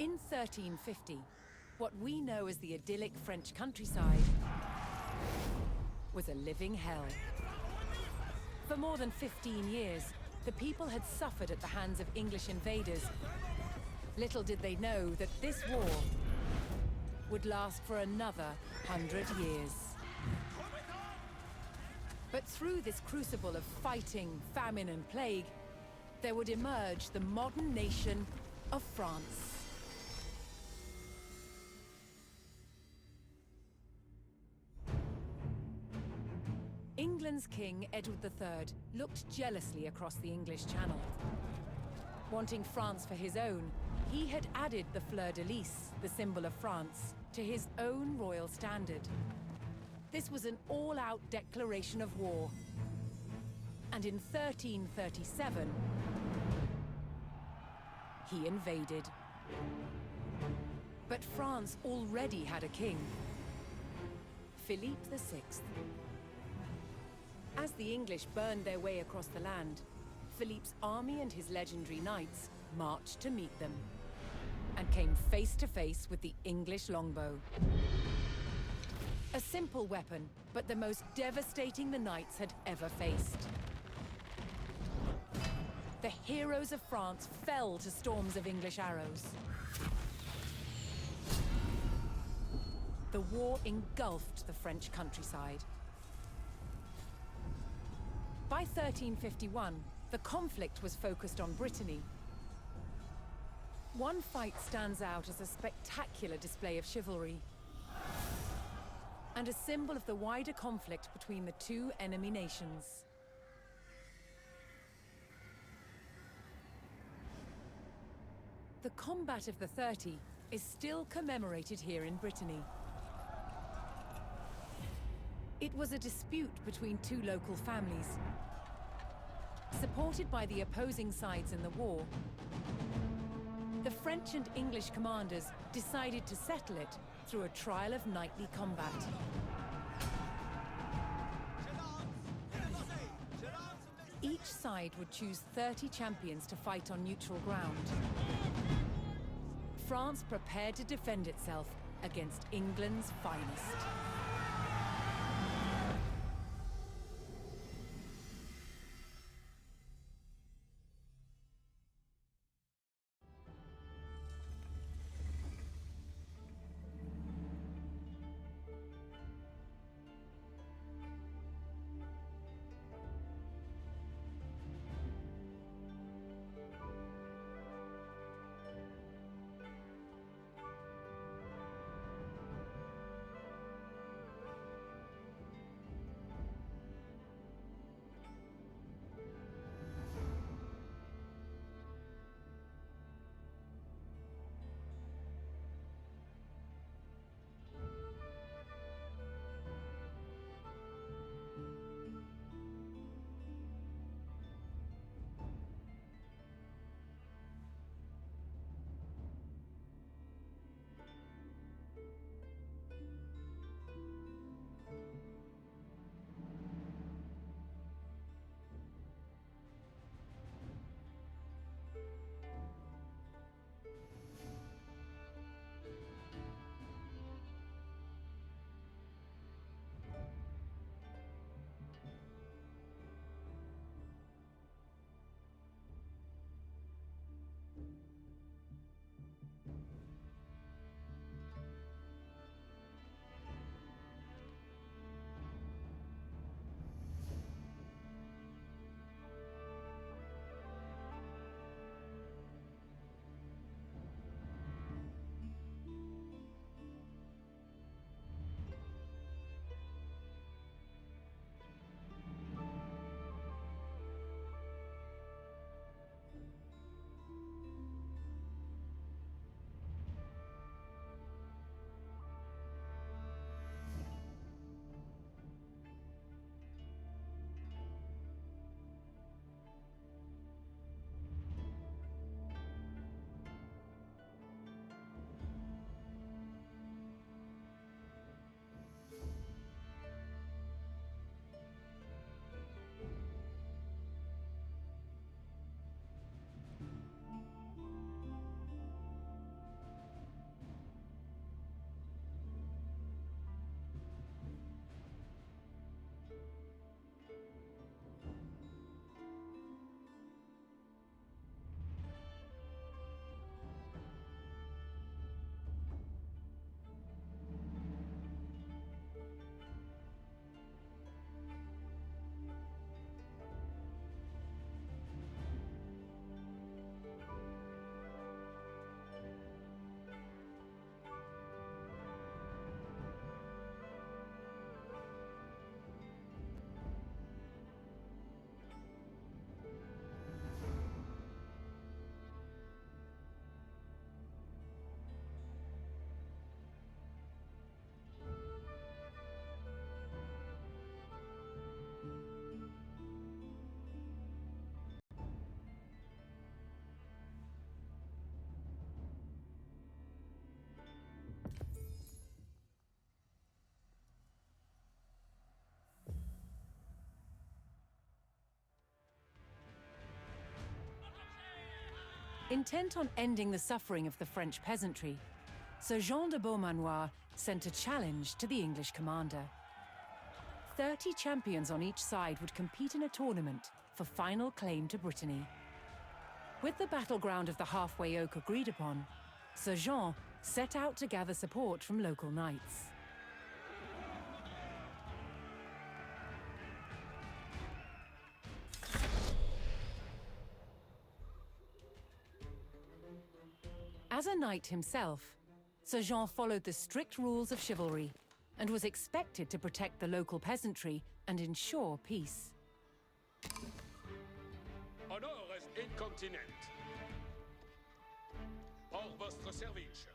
In 1350, what we know as the idyllic French countryside was a living hell. For more than 15 years, the people had suffered at the hands of English invaders. Little did they know that this war would last for another 100 years. But through this crucible of fighting, famine, and plague, there would emerge the modern nation of France. England's King, Edward III, looked jealously across the English Channel. Wanting France for his own, he had added the fleur-de-lis, the symbol of France, to his own royal standard. This was an all-out declaration of war. And in 1337, he invaded. But France already had a king, Philippe VI. As the English burned their way across the land, Philippe's army and his legendary knights marched to meet them and came face to face with the English longbow. A simple weapon, but the most devastating the knights had ever faced. The heroes of France fell to storms of English arrows. The war engulfed the French countryside. By 1351, the conflict was focused on Brittany. One fight stands out as a spectacular display of chivalry and a symbol of the wider conflict between the two enemy nations. The Combat of the 30 is still commemorated here in Brittany. It was a dispute between two local families. Supported by the opposing sides in the war, the French and English commanders decided to settle it through a trial of knightly combat. Each side would choose 30 champions to fight on neutral ground. France prepared to defend itself against England's finest. Intent on ending the suffering of the French peasantry, Sir Jean de Beaumanoir sent a challenge to the English commander. 30 champions on each side would compete in a tournament for final claim to Brittany. With the battleground of the halfway oak agreed upon, Sir Jean set out to gather support from local knights. As a knight himself, Sir Jean followed the strict rules of chivalry and was expected to protect the local peasantry and ensure peace. Honor est incontinent. Hors vostre service.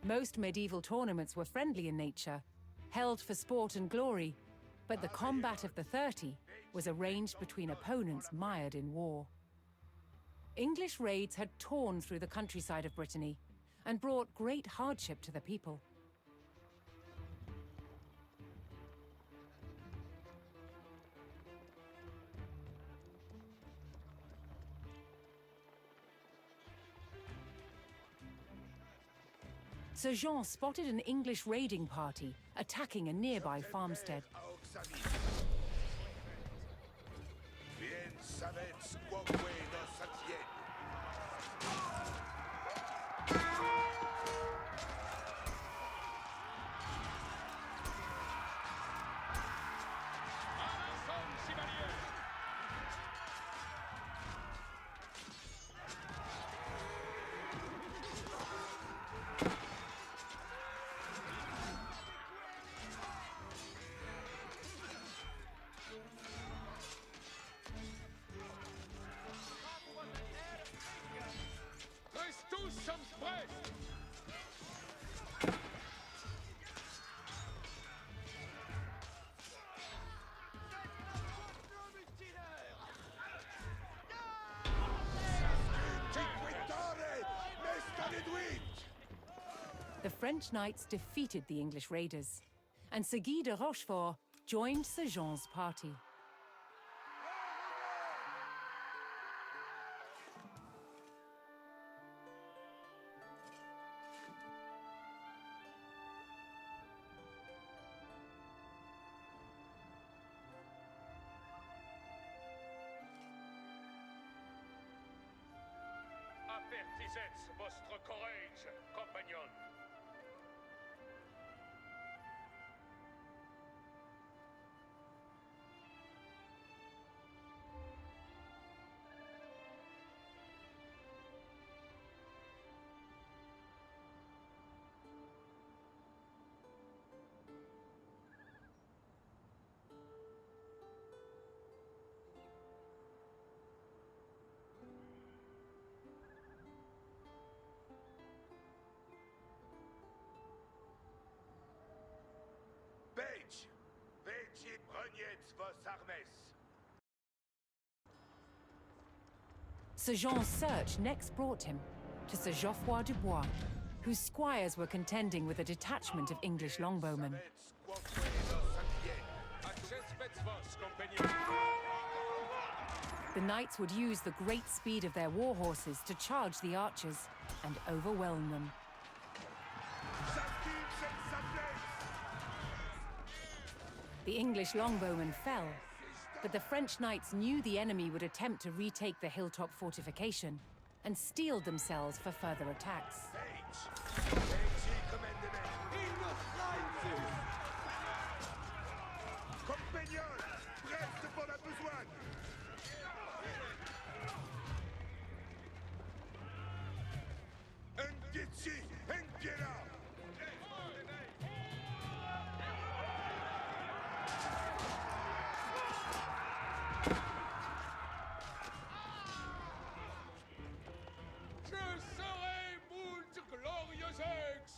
Most medieval tournaments were friendly in nature, held for sport and glory, but the combat of the 30 was arranged between opponents mired in war. English raids had torn through the countryside of Brittany and brought great hardship to the people. Sir Jean spotted an English raiding party attacking a nearby farmstead. The French knights defeated the English raiders, and Sir Guy de Rochefort joined Sir Jean's party. Avertissez votre courage, compagnon. Sir Jean's search next brought him to Sir Geoffroy du Bois, whose squires were contending with a detachment of English longbowmen. The knights would use the great speed of their war horses to charge the archers and overwhelm them. The English longbowmen fell, but the French knights knew the enemy would attempt to retake the hilltop fortification and steeled themselves for further attacks. Thanks!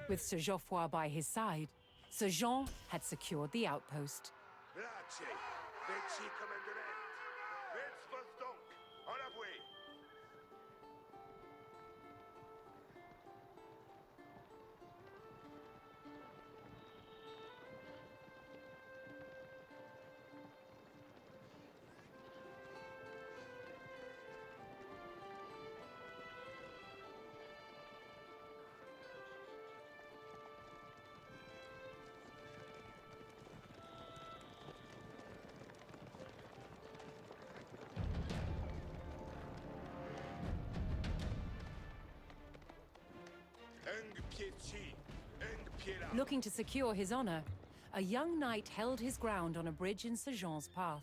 With Sir Geoffroy by his side, Sir Jean had secured the outpost. Grazie. Veci commandement. Vets vos donc. En la voie. Looking to secure his honor, a young knight held his ground on a bridge in Sir Jean's path.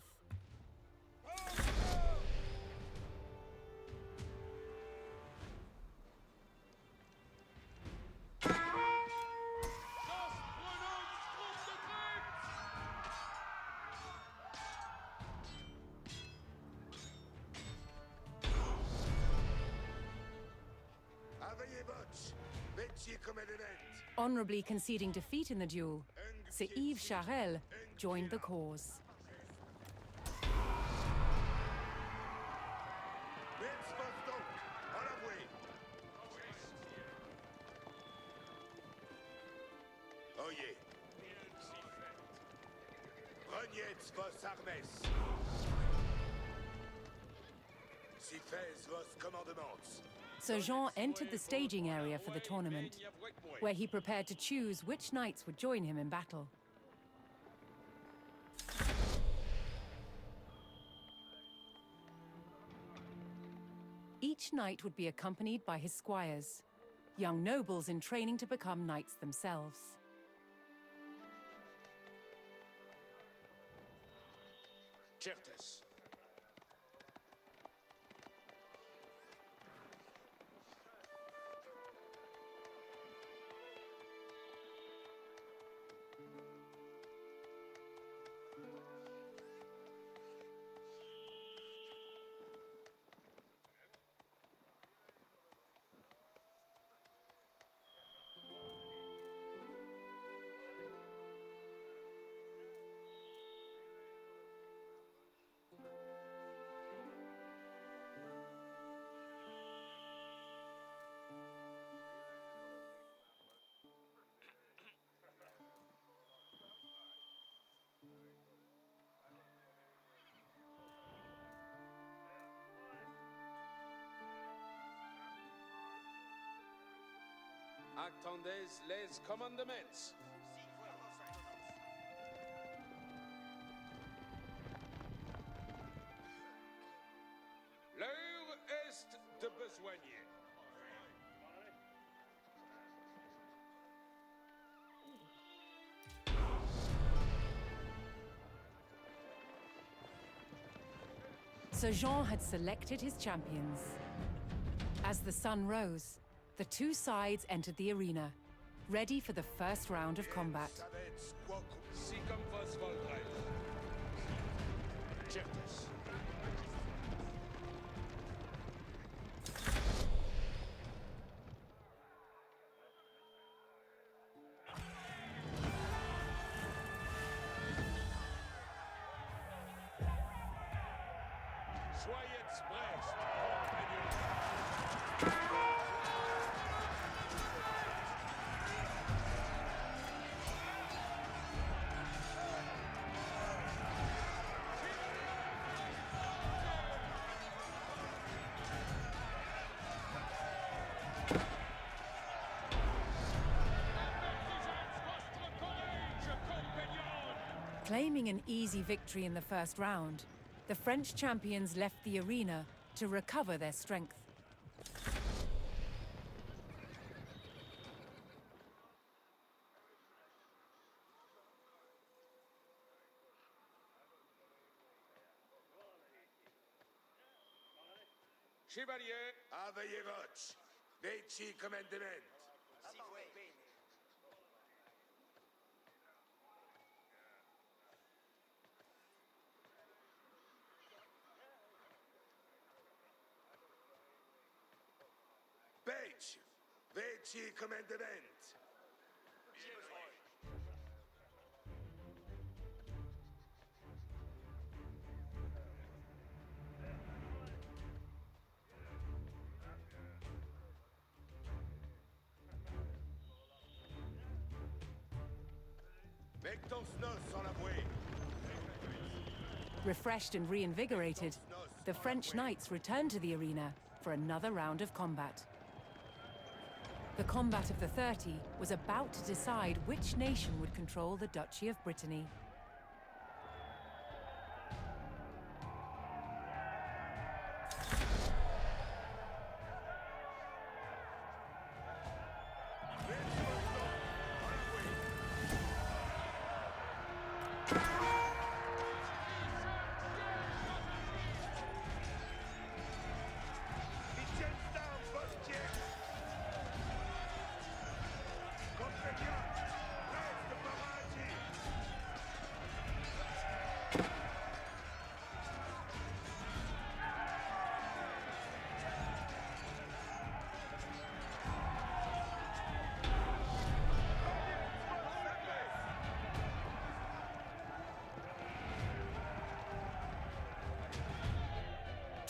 Honorably conceding defeat in the duel, Sir Yves Charel joined the cause. Oyez. Regnez vos armes. Si fais vos commandements. Sir Jean entered the staging area for the tournament, where he prepared to choose which knights would join him in battle. Each knight would be accompanied by his squires, young nobles in training to become knights themselves. Certes. Attendez les commandements. L'heure est de besoigner. Sir Jean had selected his champions. As the sun rose, the two sides entered the arena, ready for the first round of combat. Si comme vos voldrez. Certes. Soyez prêts, compagnons. Claiming an easy victory in the first round, the French champions left the arena to recover their strength. Chevalier, Aveye voce. Veci comandament. Page. Veci comandament. Mettons nos en la bouée. Refreshed and reinvigorated, the French knights returned to the arena for another round of combat. The combat of the 30 was about to decide which nation would control the Duchy of Brittany.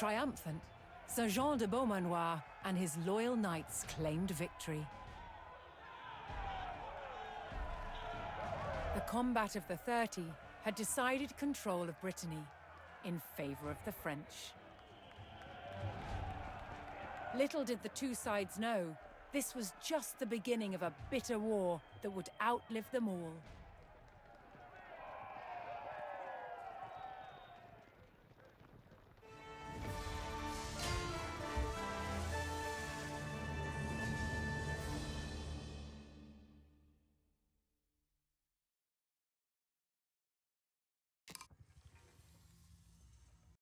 Triumphant, Sir Jean de Beaumanoir and his loyal knights claimed victory. The combat of the 30 had decided control of Brittany in favor of the French. Little did the two sides know, this was just the beginning of a bitter war that would outlive them all.